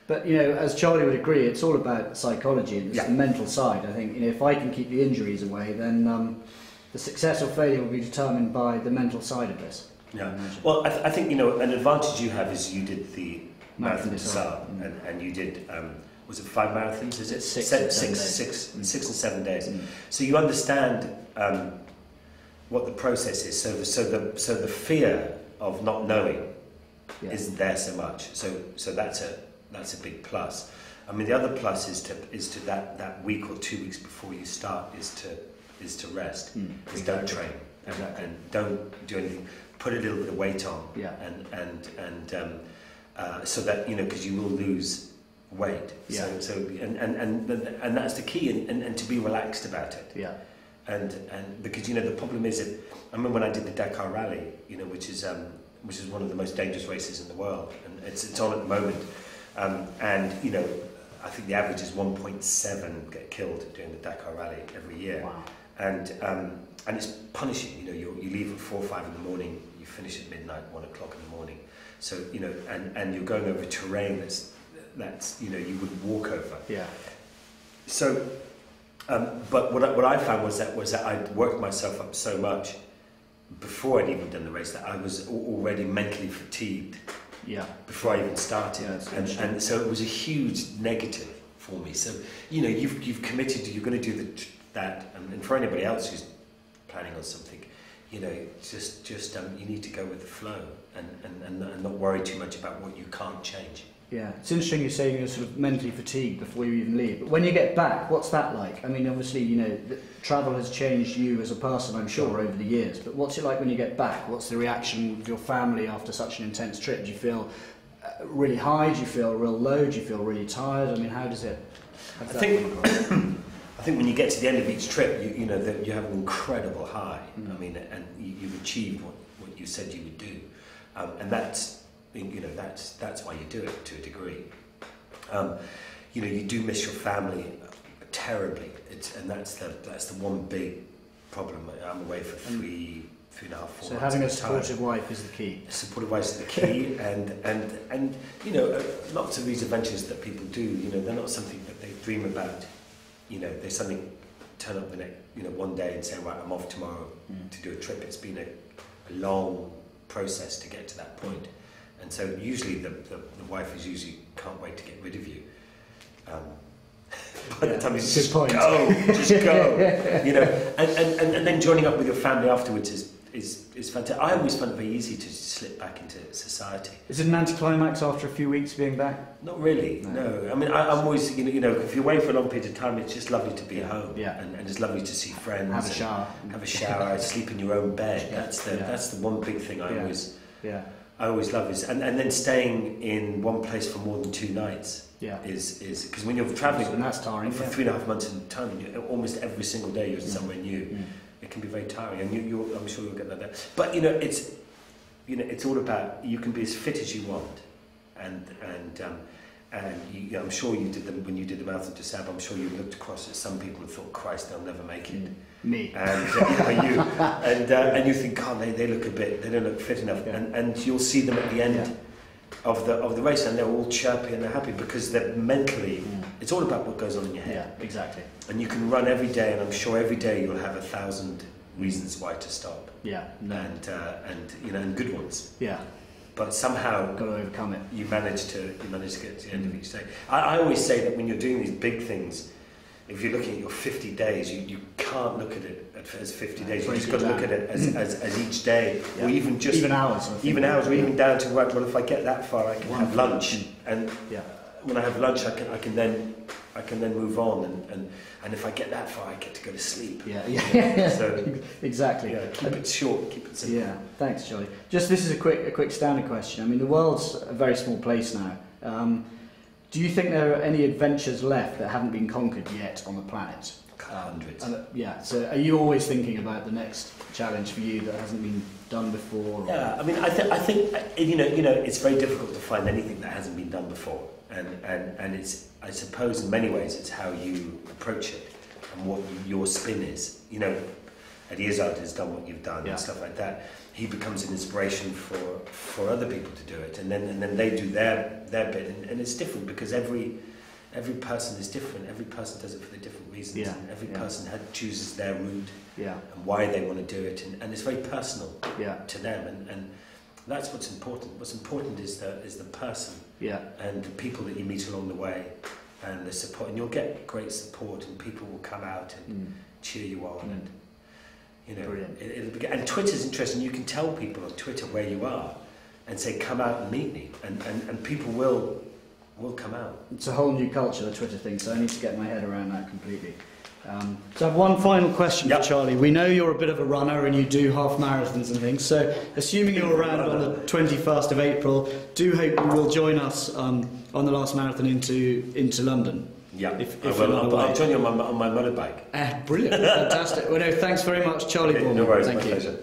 But, you know, as Charlie would agree, it's all about psychology, and it's the mental side. I think, you know, if I can keep the injuries away, then the success or failure will be determined by the mental side of this. Yeah. Well, I think, you know, an advantage you have is you did the Marathon des Sables, and you did, was it 5 marathons? Is it? Six and 7 days. So you understand what the process is. So the fear of not knowing isn't there so much. So that's a big plus. I mean, the other plus is to that week or 2 weeks before you start is to rest. Is don't train and don't do anything. Put a little bit of weight on, and so that, you know, because you will lose weight. So and that's the key, and to be relaxed about it. Yeah. And because, you know, the problem is that I remember when I did the Dakar Rally, you know, which is one of the most dangerous races in the world, and it's on at the moment, and, you know, I think the average is 1.7 get killed during the Dakar Rally every year. Wow. And it's punishing. You know, you leave at 4 or 5 in the morning, you finish at midnight, 1 o'clock in the morning. So, you know, and you're going over terrain that's you know, you would walk over. Yeah. So, but what I found was that I'd worked myself up so much before I'd even done the race that I was already mentally fatigued. Yeah. Before I even started, and so it was a huge negative for me. So, you know, you've committed, you're going to do that, and for anybody else who's planning on something, you know, just you need to go with the flow and not worry too much about what you can't change. Yeah, it's interesting you're saying you're sort of mentally fatigued before you even leave. But when you get back, what's that like? I mean, obviously, you know, travel has changed you as a person, I'm sure, over the years. But what's it like when you get back? What's the reaction of your family after such an intense trip? Do you feel really high? Do you feel real low? Do you feel really tired? I mean, how does that come across? I think when you get to the end of each trip, you know that you have an incredible high. I mean, and you've achieved what you said you would do, and that's, you know, that's why you do it to a degree. You know, you do miss your family terribly, and that's the one big problem. I'm away for 3.5, 4 months. So having a supportive wife is the key. Supportive wife is the key, and you know, lots of these adventures that people do, you know, they're not something that they dream about. You know, they suddenly turn up the next, you know, one day and say, right, I'm off tomorrow to do a trip. It's been a long process to get to that point. And so usually the wife is usually can't wait to get rid of you. By the time you just go, you know, and then joining up with your family afterwards is fantastic. I always found it very easy to slip back into society. Is it an anticlimax after a few weeks being back? Not really, no. I mean, I'm always, you know, if you're away for a long period of time, it's just lovely to be home. Yeah. And it's lovely to see friends. Have a shower, sleep in your own bed. That's the one big thing I always love is, and then staying in one place for more than 2 nights is because when you're travelling and that's tiring, for 3.5 months in time, almost every single day you're somewhere new. It can be very tiring, and I'm sure you'll get that there. But you know, it's all about, you can be as fit as you want, and I'm sure you did them when you did the Marathon des Sables. I'm sure you looked across at some people and thought, Christ, they'll never make it. Me. And you, and you think, God, they look they don't look fit enough, and you'll see them at the end of the race, and they're all chirpy and they're happy because they're mentally. It's all about what goes on in your head. Yeah, exactly. And you can run every day, and I'm sure every day you'll have 1,000 reasons why to stop. Yeah. No. And you know, and good ones. Yeah. But somehow got to overcome it. You manage to get to the end of each day. I always say that when you're doing these big things, if you're looking at your 50 days, you can't look at it as 50 days. You just got to look at it as each day, or even hours. Or even down to, right, well, if I get that far, I can have lunch, and when I have lunch, I can then move on, and if I get that far, I get to go to sleep. Yeah. So exactly. Yeah, keep it short, keep it simple. Yeah. Thanks, Charlie. Just this is a quick standard question. I mean, the world's a very small place now. Do you think there are any adventures left that haven't been conquered yet on the planet? Hundreds. So are you always thinking about the next challenge for you that hasn't been done before? Or? Yeah, I mean, I think you know, it's very difficult to find anything that hasn't been done before, and it's, I suppose, in many ways, it's how you approach it and what your spin is. You know, at Izzard has done what you've done and stuff like that, he becomes an inspiration for other people to do it, and then they do their bit, and it's different because every person is different. Every person does it for the different reasons, and every person chooses their route and why they want to do it, and it's very personal to them, and that's what's important. What's important is the person and the people that you meet along the way, and the support, and you'll get great support, and people will come out and cheer you on, and it'll be, and Twitter's interesting. You can tell people on Twitter where you are and say, come out and meet me, and people will come out. It's a whole new culture, the Twitter thing, so I need to get my head around that completely. So I have one final question for Charlie. We know you're a bit of a runner and you do half marathons and things, so assuming you're around on the 21st of April, do hope you will join us on the last marathon into London. Yeah, I'll join you on my motorbike. Brilliant, fantastic. Well, no, thanks very much, Charlie Boorman. No worries, Thank my you. pleasure.